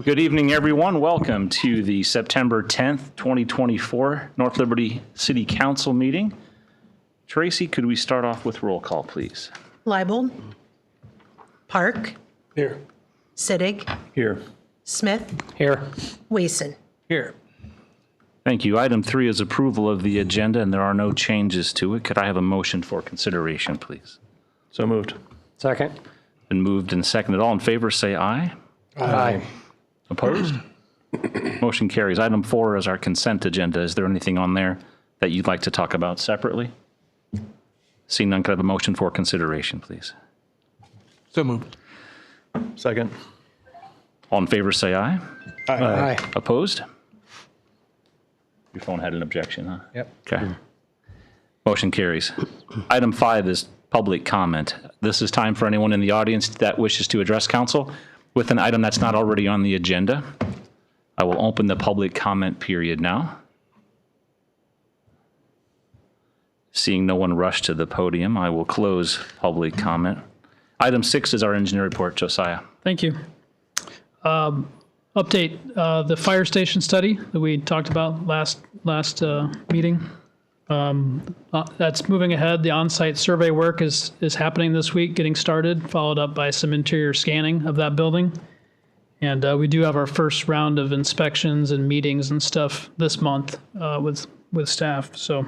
Good evening, everyone. Welcome to the September 10th, 2024 North Liberty City Council meeting. Tracy, could we start off with roll call, please? Leibold. Park. Here. Sittig. Here. Smith. Here. Wason. Here. Thank you. Item 3 is approval of the agenda, and there are no changes to it. Could I have a motion for consideration, please? So moved. Second. Been moved and seconded. All in favor, say aye. Aye. Opposed? Motion carries. Item 4 is our consent agenda. Is there anything on there that you'd like to talk about separately? Seeing none, could I have a motion for consideration, please? So moved. Second. All in favor, say aye. Aye. Opposed? Your phone had an objection, huh? Yep. Okay. Motion carries. Item 5 is public comment. This is time for anyone in the audience that wishes to address council with an item that's not already on the agenda. I will open the public comment period now. Seeing no one rush to the podium, I will close public comment. Item 6 is our engineer report. Josiah. Thank you. Update, the fire station study that we talked about last meeting. That's moving ahead. The on-site survey work is happening this week, getting started, followed up by some interior scanning of that building. And we do have our first round of inspections and meetings and stuff this month with staff. So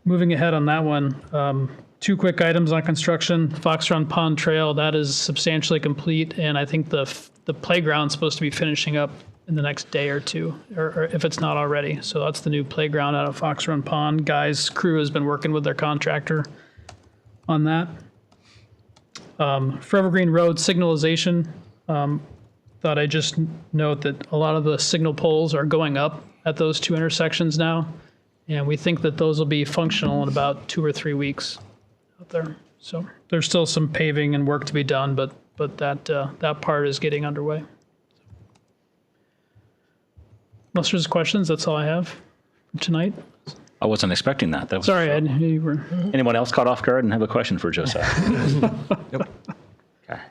moving ahead on that one. 2 quick items on construction. Fox Run Pond Trail, that is substantially complete, and I think the playground's supposed to be finishing up in the next day or 2, or if it's not already. So that's the new playground out of Fox Run Pond. Crew has been working with their contractor on that. Forever Green Road signalization. Thought I'd just note that a lot of the signal poles are going up at those 2 intersections now, and we think that those will be functional in about 2 or 3 weeks out there. So there's still some paving and work to be done, but that part is getting underway. Unless there's questions, that's all I have for tonight. I wasn't expecting that. That was Sorry, Ed, you were. Anyone else caught off guard and have a question for Josiah? Yep. Okay.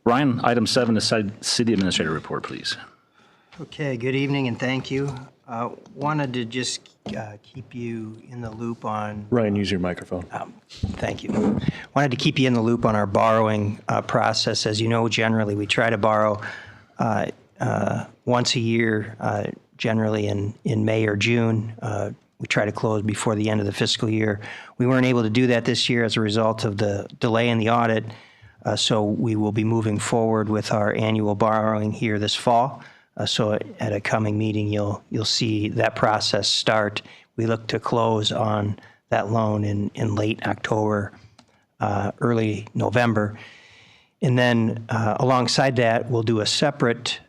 Ryan, item 7 is city administrator report, please. Okay, good evening and thank you. Wanted to just keep you in the loop on, Ryan, use your microphone. thank you. Wanted to keep you in the loop on our borrowing process. As you know, generally we try to borrow once a year, generally in May or June. We try to close before the end of the fiscal year. We weren't able to do that this year as a result of the delay in the audit, so we will be moving forward with our annual borrowing here this fall. So at a coming meeting, you'll see that process start. We look to close on that loan in late October, early November. And then alongside that, we'll do a separate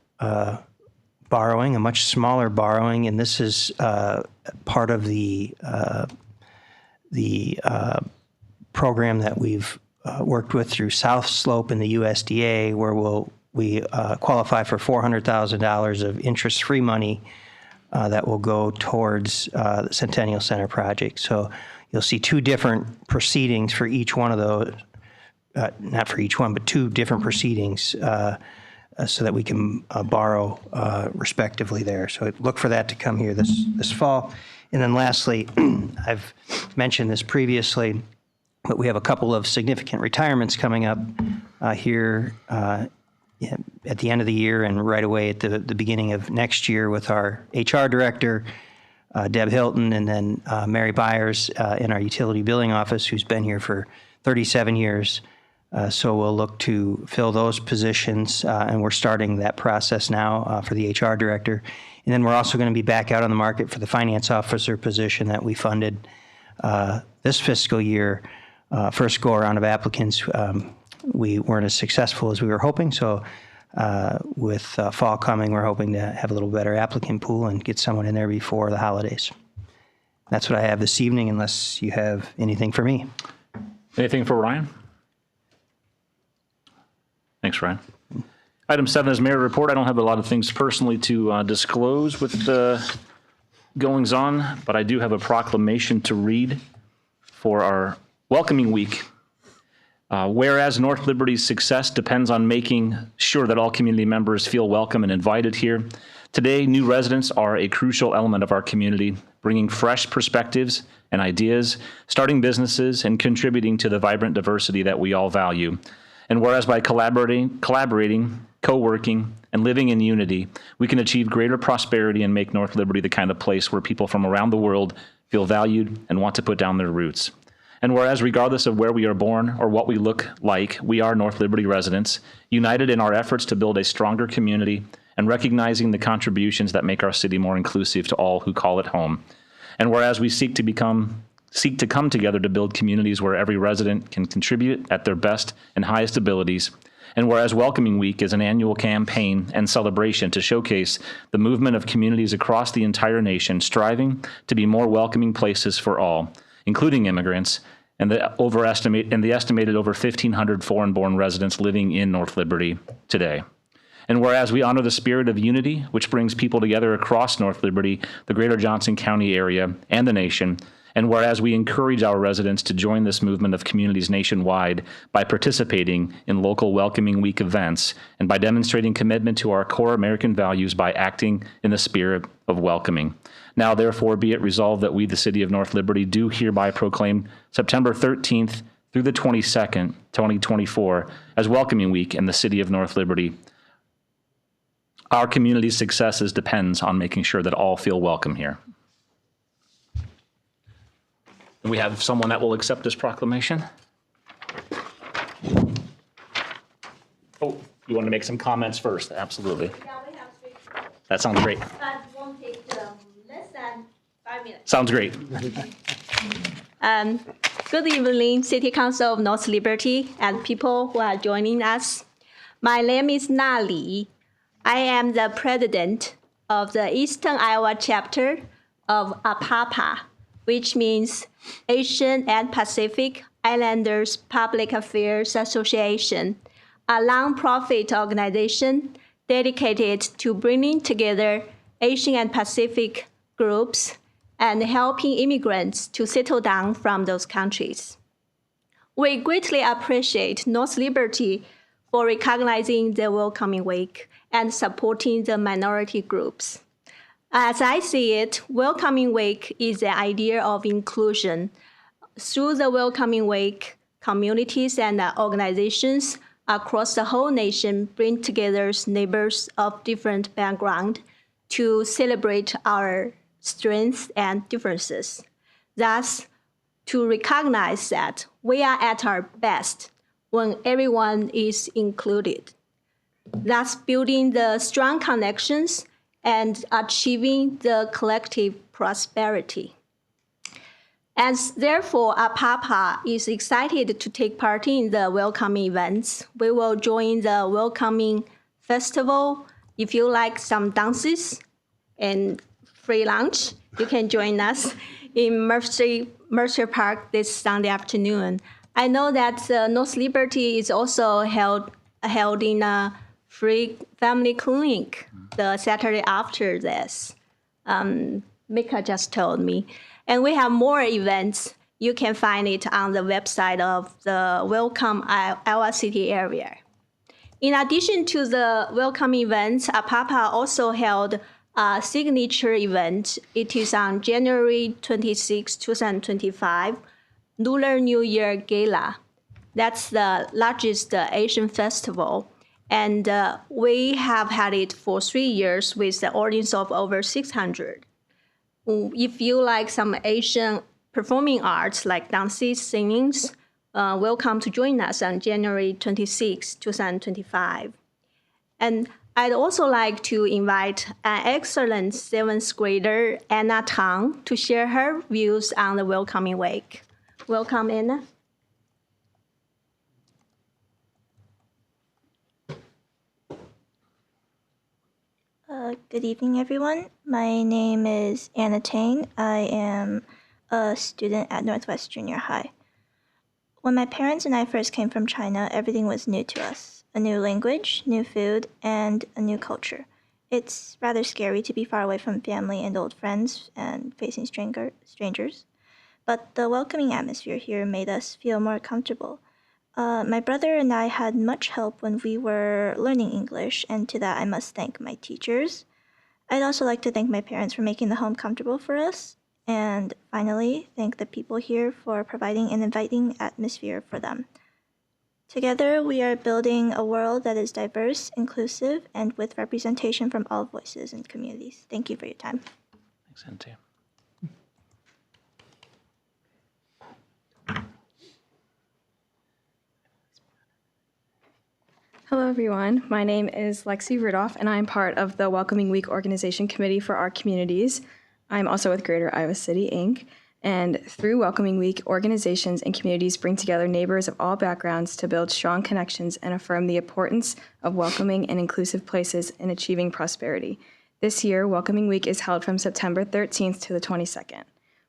borrowing, a much smaller borrowing, and this is part of the program that we've worked with through South Slope and the USDA, where we qualify for $400,000 of interest-free money that will go towards the Centennial Center project. So you'll see 2 different proceedings for each one of those, not for each one, but 2 different proceedings so that we can borrow respectively there. So look for that to come here this fall. And then lastly, I've mentioned this previously, but we have a couple of significant retirements coming up here at the end of the year and right away at the beginning of next year with our HR director, Deb Hilton, and then Mary Byers in our utility billing office, who's been here for 37 years. So we'll look to fill those positions, and we're starting that process now for the HR director. And then we're also going to be back out on the market for the finance officer position that we funded this fiscal year. First go-around of applicants, we weren't as successful as we were hoping, so with fall coming, we're hoping to have a little better applicant pool and get someone in there before the holidays. That's what I have this evening, unless you have anything for me. Anything for Ryan? Thanks, Ryan. Item 7 is mayor report. I don't have a lot of things personally to disclose with the goings on, but I do have a proclamation to read for our welcoming week. Whereas North Liberty's success depends on making sure that all community members feel welcome and invited here, today new residents are a crucial element of our community, bringing fresh perspectives and ideas, starting businesses, and contributing to the vibrant diversity that we all value. And whereas by collaborating, co-working, and living in unity, we can achieve greater prosperity and make North Liberty the kind of place where people from around the world feel valued and want to put down their roots. And whereas regardless of where we are born or what we look like, we are North Liberty residents, united in our efforts to build a stronger community and recognizing the contributions that make our city more inclusive to all who call it home. And whereas we seek to come together to build communities where every resident can contribute at their best and highest abilities, and whereas Welcoming Week is an annual campaign and celebration to showcase the movement of communities across the entire nation striving to be more welcoming places for all, including immigrants, and the estimated over 1,500 foreign-born residents living in North Liberty today. And whereas we honor the spirit of unity, which brings people together across North Liberty, the greater Johnson County area, and the nation, and whereas we encourage our residents to join this movement of communities nationwide by participating in local Welcoming Week events and by demonstrating commitment to our core American values by acting in the spirit of welcoming. Now, therefore, be it resolved that we, the City of North Liberty, do hereby proclaim September 13th through the 22nd, 2024, as Welcoming Week in the City of North Liberty. Our community's successes depends on making sure that all feel welcome here. And we have someone that will accept this proclamation. Oh, you want to make some comments first? Absolutely. Yeah, we have 3. That sounds great. But it won't take less than 5 minutes. Sounds great. Good evening, City Council of North Liberty and people who are joining us. My name is Na Li. I am the president of the Eastern Iowa chapter of APAPA, which means Asian and Pacific Islanders Public Affairs Association, a nonprofit organization dedicated to bringing together Asian and Pacific groups and helping immigrants to settle down from those countries. We greatly appreciate North Liberty for recognizing the Welcoming Week and supporting the minority groups. As I see it, Welcoming Week is the idea of inclusion. Through the Welcoming Week, communities and organizations across the whole nation bring together neighbors of different backgrounds to celebrate our strengths and differences. Thus, to recognize that we are at our best when everyone is included. Thus, building the strong connections and achieving the collective prosperity. And therefore, APAPA is excited to take part in the welcoming events. We will join the welcoming festival. If you like some dances and free lunch, you can join us in Mercer Park this Sunday afternoon. I know that North Liberty is also held in a free family clinic the Saturday after this. Mika just told me. And we have more events. You can find it on the website of the Welcome Iowa City area. In addition to the welcome events, APAPA also held a signature event. It is on January 26, 2025, Lunar New Year Gala. That's the largest Asian festival. And we have had it for 3 years with the audience of over 600. If you like some Asian performing arts like dances, singings, welcome to join us on January 26, 2025. And I'd also like to invite an excellent 7th grader, Anna Tang, to share her views on the Welcoming Week. Welcome, Anna. Good evening, everyone. My name is Anna Tang. I am a student at Northwest Junior High. When my parents and I first came from China, everything was new to us. A new language, new food, and a new culture. It's rather scary to be far away from family and old friends and facing strangers. But the welcoming atmosphere here made us feel more comfortable. My brother and I had much help when we were learning English, and to that I must thank my teachers. I'd also like to thank my parents for making the home comfortable for us, and finally, thank the people here for providing an inviting atmosphere for them. Together, we are building a world that is diverse, inclusive, and with representation from all voices and communities. Thank you for your time. Thanks, Anthea. Hello, everyone. My name is Lexi Rudolph, and I'm part of the Welcoming Week Organization Committee for our communities. I'm also with Greater Iowa City, Inc. And through Welcoming Week, organizations and communities bring together neighbors of all backgrounds to build strong connections and affirm the importance of welcoming and inclusive places in achieving prosperity. This year, Welcoming Week is held from September 13th to the 22nd.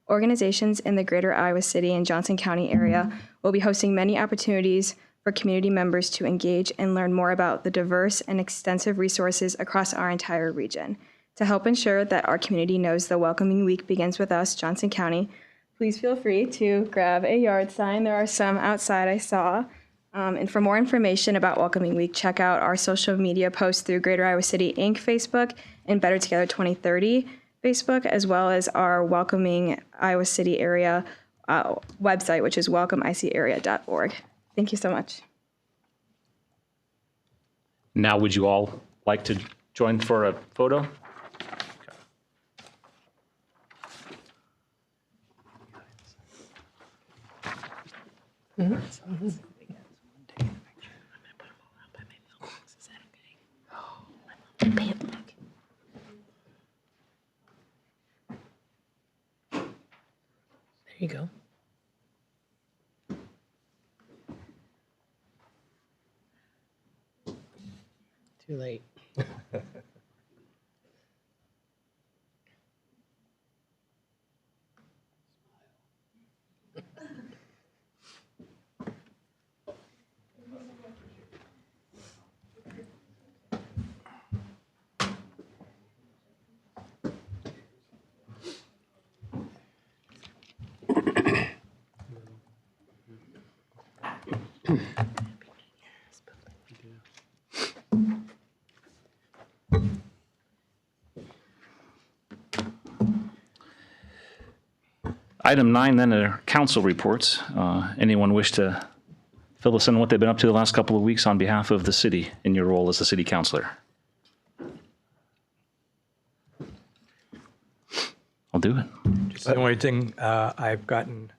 Organizations in the Greater Iowa City and Johnson County area will be hosting many opportunities for community members to engage and learn more about the diverse and extensive resources across our entire region. To help ensure that our community knows the Welcoming Week begins with us, Johnson County, please feel free to grab a yard sign. There are some outside I saw. And for more information about Welcoming Week, check out our social media posts through Greater Iowa City Inc. Facebook and Better Together 2030 Facebook, as well as our Welcoming Iowa City area website, which is welcomeicaarea.org. Thank you so much. Now, would you all like to join for a photo? There you go. Too late. Item 9 then are council reports. Anyone wish to fill us in what they've been up to the last couple of weeks on behalf of the city in your role as the city councilor? I'll do it. Just the only thing, I've gotten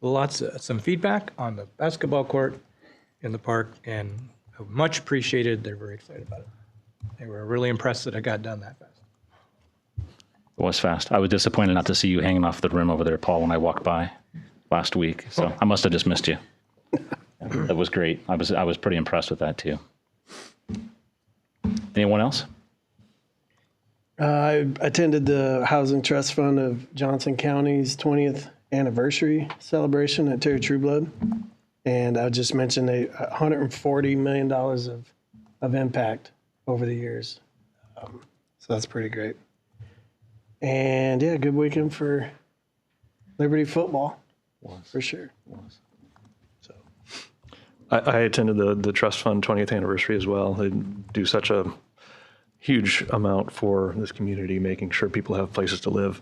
some feedback on the basketball court in the park, and much appreciated. They're very excited about it. They were really impressed that I got done that fast. It was fast. I was disappointed not to see you hanging off the rim over there, Paul, when I walked by last week. So I must have just missed you. That was great. I was pretty impressed with that too. Anyone else? I attended the Housing Trust Fund of Johnson County's 20th anniversary celebration at Terry Trueblood. And I just mentioned $140 million of impact over the years. So that's pretty great. And yeah, good weekend for Liberty football, for sure. So I attended the Trust Fund 20th anniversary as well. They do such a huge amount for this community, making sure people have places to live.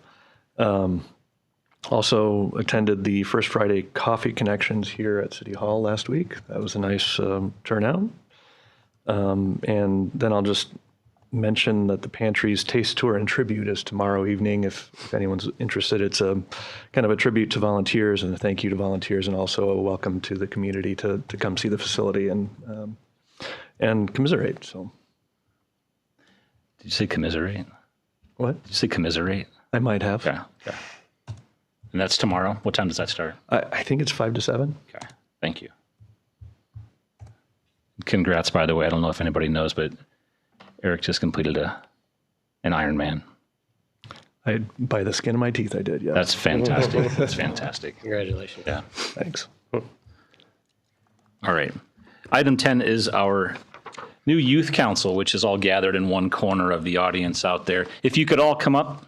Also attended the First Friday Coffee Connections here at City Hall last week. That was a nice turnout. And then I'll just mention that the Pantry's Taste Tour and Tribute is tomorrow evening. If anyone's interested, it's a kind of a tribute to volunteers and a thank you to volunteers, and also a welcome to the community to come see the facility and commiserate. So, Did you say commiserate? what? Did you say commiserate? I might have. Okay. Okay. And that's tomorrow. What time does that start? I think it's 5 to 7. Okay. Thank you. Congrats, by the way. I don't know if anybody knows, but Eric just completed an Ironman. By the skin of my teeth, I did. Yeah. That's fantastic. That's fantastic. Congratulations. Yeah. Thanks. All right. Item 10 is our new youth council, which is all gathered in one corner of the audience out there. If you could all come up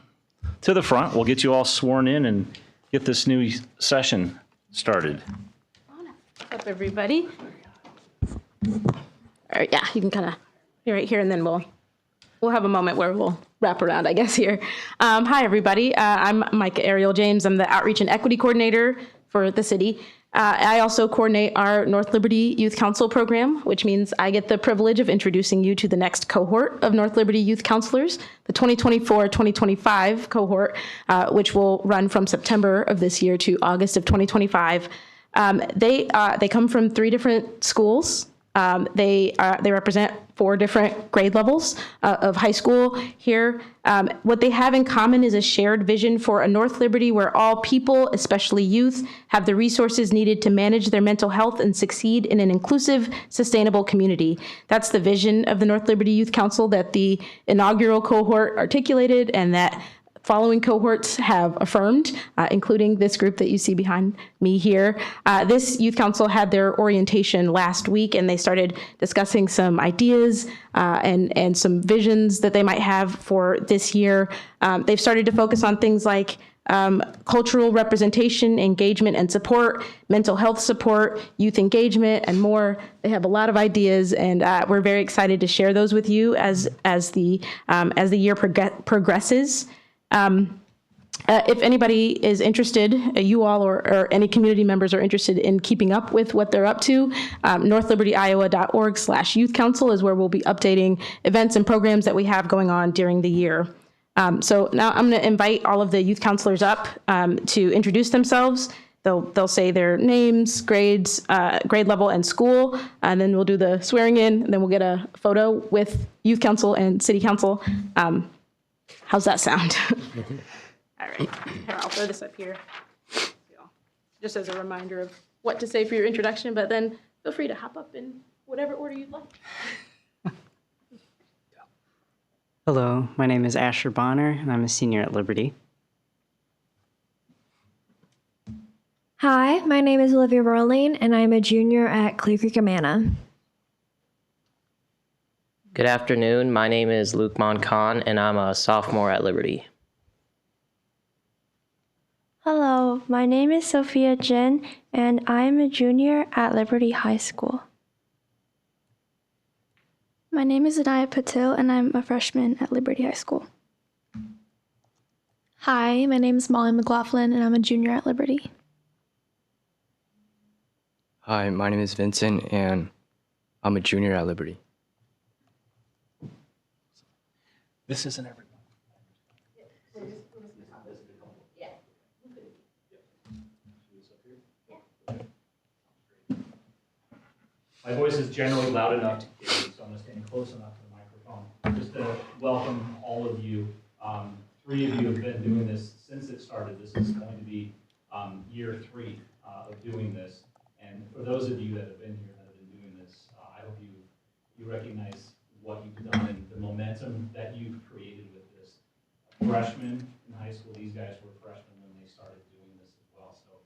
to the front, we'll get you all sworn in and get this new session started. What's up, everybody? All right, yeah, you can kind of be right here, and then we'll have a moment where we'll wrap around, I guess, here. Hi, everybody. I'm Micah Ariel James. I'm the Outreach and Equity Coordinator for the city. I also coordinate our North Liberty Youth Council program, which means I get the privilege of introducing you to the next cohort of North Liberty Youth Counselors, the 2024-2025 cohort, which will run from September of this year to August of 2025. They come from 3 different schools. They represent 4 different grade levels of high school here. What they have in common is a shared vision for a North Liberty where all people, especially youth, have the resources needed to manage their mental health and succeed in an inclusive, sustainable community. That's the vision of the North Liberty Youth Council that the inaugural cohort articulated and that following cohorts have affirmed, including this group that you see behind me here. This youth council had their orientation last week, and they started discussing some ideas and some visions that they might have for this year. They've started to focus on things like cultural representation, engagement and support, mental health support, youth engagement, and more. They have a lot of ideas, and we're very excited to share those with you as the year progresses. If anybody is interested, you all or any community members are interested in keeping up with what they're up to, northlibertyowa.org/youth council is where we'll be updating events and programs that we have going on during the year. So now I'm going to invite all of the youth counselors up to introduce themselves. They'll say their names, grades, grade level, and school, and then we'll do the swearing in, and then we'll get a photo with youth council and city council. How's that sound? All right, here, I'll throw this up here. Just as a reminder of what to say for your introduction, but then feel free to hop up in whatever order you'd like. Hello, my name is Asher Bonner, and I'm a senior at Liberty. Hi, my name is Olivia Roling, and I'm a junior at Clear Creek Amana. Good afternoon. My name is Luke Moncon, and I'm a sophomore at Liberty. Hello, my name is Sophia Jin, and I'm a junior at Liberty High School. My name is Anaya Patil, and I'm a freshman at Liberty High School. Hi, my name is Molly McLaughlin, and I'm a junior at Liberty. Hi, my name is Vincent, and I'm a junior at Liberty. This isn't everyone. My voice is generally loud enough to hear you, so I'm going to stand close enough to the microphone. Just to welcome all of you. 3 of you have been doing this since it started. This is going to be year 3 of doing this. And for those of you that have been here, that have been doing this, I hope you recognize what you've done and the momentum that you've created with this. Freshmen in high school, these guys were freshmen when they started doing this as well. So,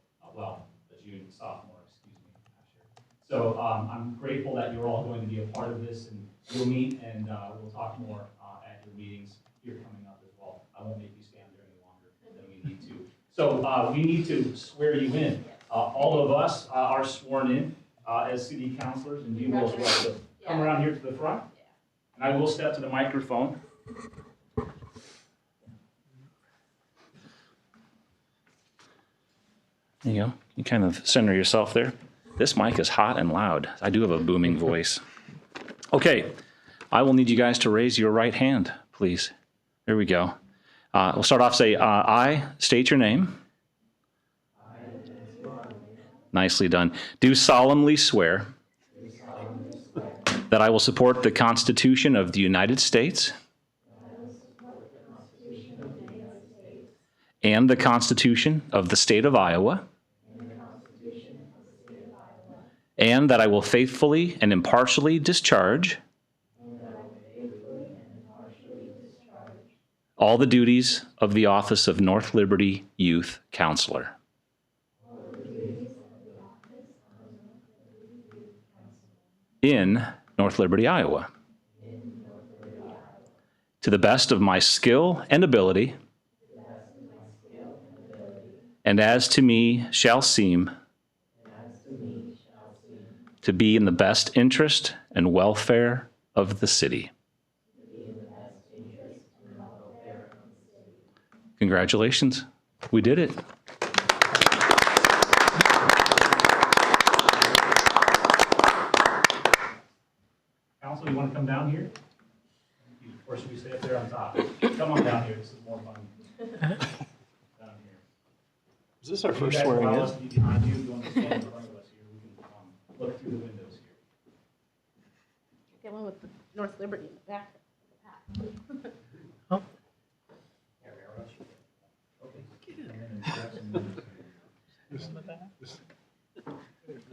sophomore, excuse me, last year. So I'm grateful that you're all going to be a part of this, and we'll meet and we'll talk more at your meetings here coming up as well. I won't make you stand there any longer than we need to. So we need to swear you in. All of us are sworn in as city councilors, and you will as well. So come around here to the front, and I will step to the microphone. There you go. You kind of center yourself there. This mic is hot and loud. I do have a booming voice. Okay, I will need you guys to raise your right hand, please. There we go. We'll start off, say, I state your name. Nicely done. Do solemnly swear that I will support the Constitution of the United States and the Constitution of the State of Iowa, and that I will faithfully and impartially discharge all the duties of the office of North Liberty Youth Counselor. In North Liberty, Iowa. To the best of my skill and ability, and as to me shall seem, to be in the best interest and welfare of the city. Congratulations. We did it. Council, you want to come down here? Or should we stay up there on top? Come on down here. This is more fun. Down here. Is this our If first you guys swearing allow in? us to be behind you, if you want to stand in front of us here, we can look through the windows here. Get one with the North Liberty in the back. Oh.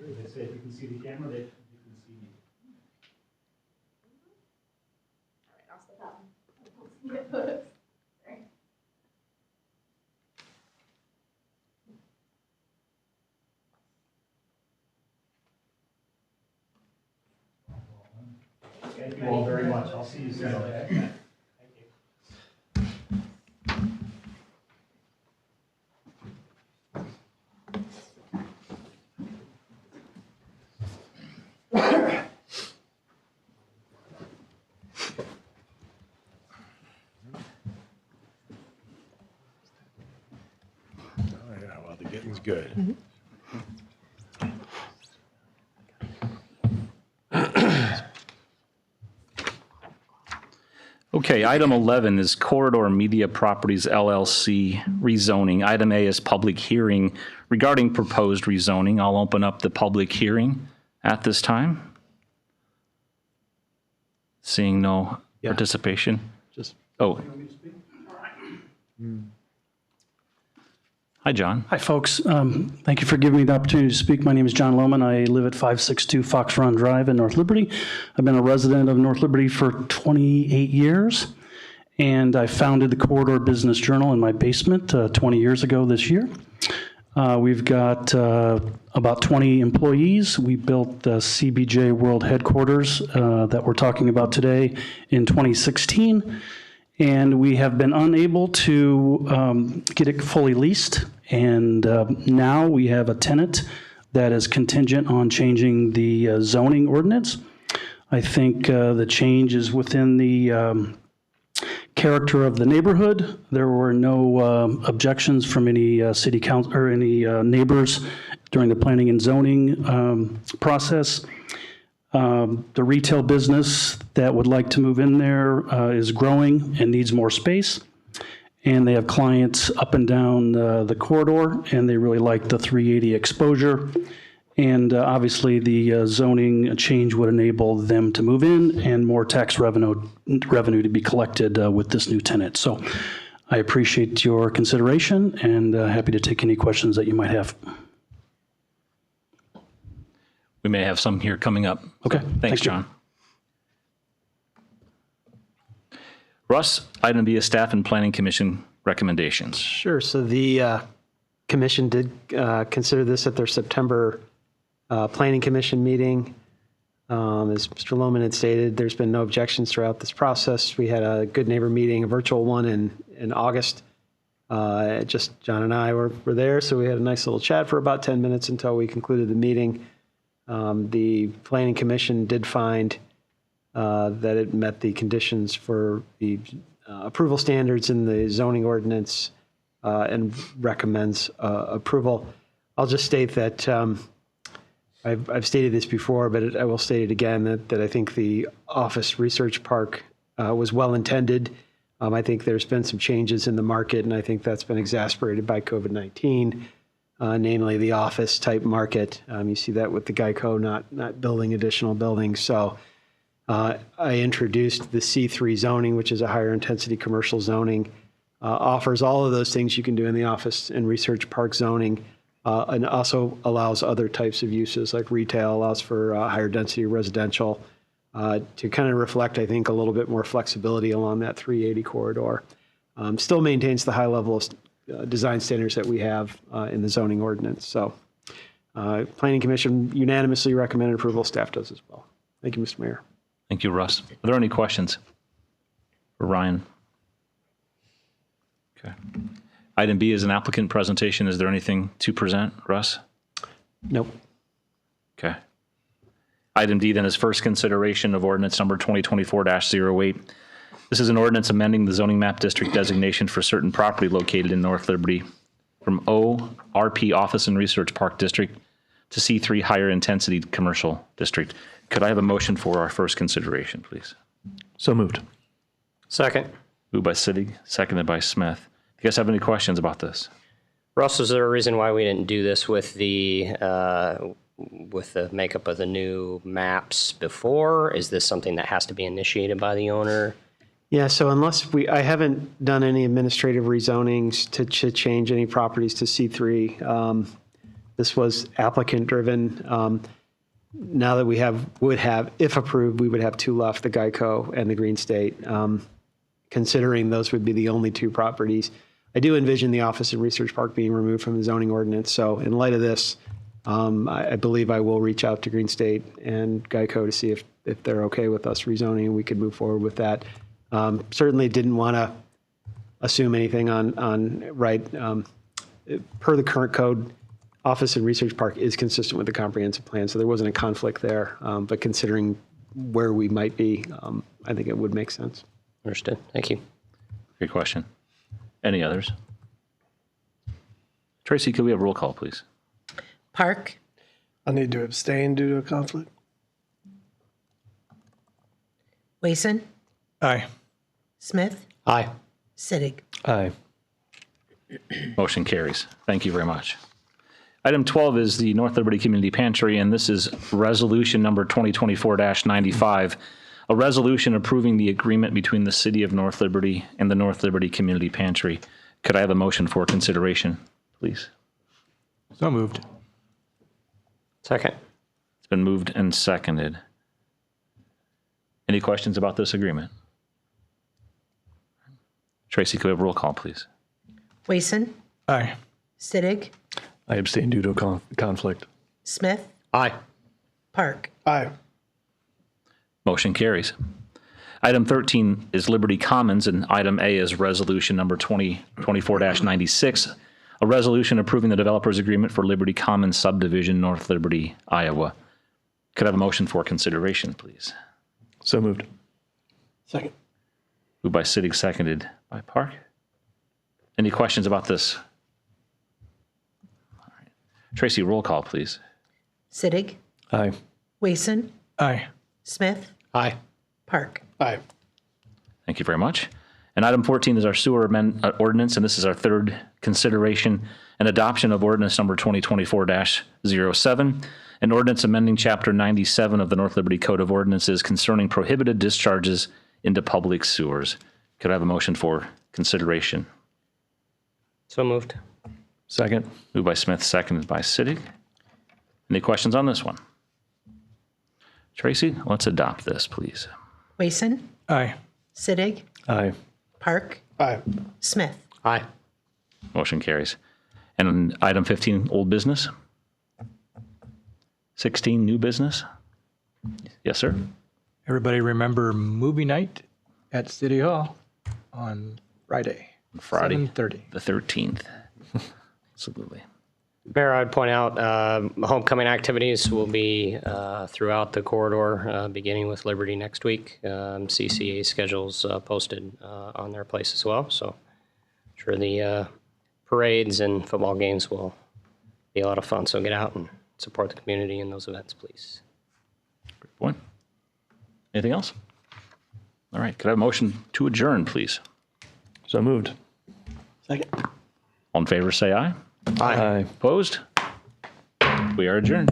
They say if you can see the camera, you can see me. All right, I'll step out. Get photos. Right. Thank you all very much. I'll see you soon, okay? Thank you. Oh, yeah, well, the getting's good. Okay, item 11 is Corridor Media Properties LLC rezoning. Item A is public hearing regarding proposed rezoning. I'll open up the public hearing at this time. Seeing no participation. Just. Oh. Hi, John. Hi, folks. Thank you for giving me the opportunity to speak. My name is John Lohman. I live at 562 Fox Run Drive in North Liberty. I've been a resident of North Liberty for 28 years, and I founded the Corridor Business Journal in my basement 20 years ago this year. We've got about 20 employees. We built the CBJ World Headquarters that we're talking about today in 2016. And we have been unable to get it fully leased. And now we have a tenant that is contingent on changing the zoning ordinance. I think the change is within the character of the neighborhood. There were no objections from any city council or any neighbors during the planning and zoning process. The retail business that would like to move in there is growing and needs more space. And they have clients up and down the corridor, and they really like the 380 exposure. And obviously, the zoning change would enable them to move in and more tax revenue to be collected with this new tenant. So I appreciate your consideration and happy to take any questions that you might have. We may have some here coming up. Okay. Thanks, John. Russ, item B is Staff and Planning Commission recommendations. Sure. So the commission did consider this at their September Planning Commission meeting. As Mr. Lohman had stated, there's been no objections throughout this process. We had a good neighbor meeting, a virtual one in August. Just John and I were there, so we had a nice little chat for about 10 minutes until we concluded the meeting. The Planning Commission did find that it met the conditions for the approval standards in the zoning ordinance and recommends approval. I'll just state that I've stated this before, but I will state it again, that I think the office research park was well intended. I think there's been some changes in the market, and I think that's been exacerbated by COVID-19. Namely the office type market. You see that with the Geico not building additional buildings. So I introduced the C3 zoning, which is a higher intensity commercial zoning, offers all of those things you can do in the office and research park zoning, and also allows other types of uses like retail, allows for higher density residential to kind of reflect, I think, a little bit more flexibility along that 380 corridor. Still maintains the high level of design standards that we have in the zoning ordinance. So Planning Commission unanimously recommended approval. Staff does as well. Thank you, Mr. Mayor. Thank you, Russ. Are there any questions for Ryan? Okay. Item B is an applicant presentation. Is there anything to present, Russ? Nope. Okay. Item D then is first consideration of ordinance number 2024-08. This is an ordinance amending the zoning map district designation for certain property located in North Liberty from ORP Office and Research Park District to C3 Higher Intensity Commercial District. Could I have a motion for our first consideration, please? So moved. Second. Moved by Sittig, seconded by Smith. Do you guys have any questions about this? Russ, is there a reason why we didn't do this with the makeup of the new maps before? Is this something that has to be initiated by the owner? Yeah, so I haven't done any administrative rezonings to change any properties to C3. This was applicant driven. Now that would have, if approved, we would have two left, the Geico and the Green State. Considering those would be the only two properties. I do envision the Office and Research Park being removed from the zoning ordinance. So in light of this, I believe I will reach out to Green State and Geico to see if they're okay with us rezoning and we could move forward with that. Certainly didn't want to assume anything per the current code, Office and Research Park is consistent with the comprehensive plan, so there wasn't a conflict there. But considering where we might be, I think it would make sense. Understood. Thank you. Great question. Any others? Tracy, could we have roll call, please? Park. I need to abstain due to a conflict. Wason. Aye. Smith. Aye. Sittig. Aye. Motion carries. Thank you very much. Item 12 is the North Liberty Community Pantry, and this is resolution number 2024-95, a resolution approving the agreement between the City of North Liberty and the North Liberty Community Pantry. Could I have a motion for consideration, please? So moved. Second. It's been moved and seconded. Any questions about this agreement? Tracy, could we have roll call, please? Wason. Aye. Sittig. I abstain due to a conflict. Smith. Aye. Park. Aye. Motion carries. Item 13 is Liberty Commons, and item A is resolution number 2024-96, a resolution approving the developer's agreement for Liberty Commons subdivision, North Liberty, Iowa. Could I have a motion for consideration, please? So moved. Second. Moved by Sittig, seconded by Park. Any questions about this? All right. Tracy, roll call, please. Sittig. Aye. Wason. Aye. Smith. Aye. Park. Aye. Thank you very much. And item 14 is our sewer ordinance, and this is our third consideration and adoption of ordinance number 2024-07, an ordinance amending Chapter 97 of the North Liberty Code of Ordinances concerning prohibited discharges into public sewers. Could I have a motion for consideration? So moved. Second. Moved by Smith, seconded by Sittig. Any questions on this one? Tracy, let's adopt this, please. Wason. Aye. Sittig. Aye. Park. Aye. Smith. Aye. Motion carries. And item 15, old business. 16, new business. Yes, sir. Everybody remember movie night at City Hall on Friday. Friday, 7:30. the 13th. Absolutely. Mayor, I'd point out homecoming activities will be throughout the corridor, beginning with Liberty next week. CCA schedules posted on their place as well. So I'm sure the parades and football games will be a lot of fun. So get out and support the community in those events, please. Great point. Anything else? All right. Could I have a motion to adjourn, please? So moved. Second. All in favor, say aye. Aye. Opposed? We are adjourned.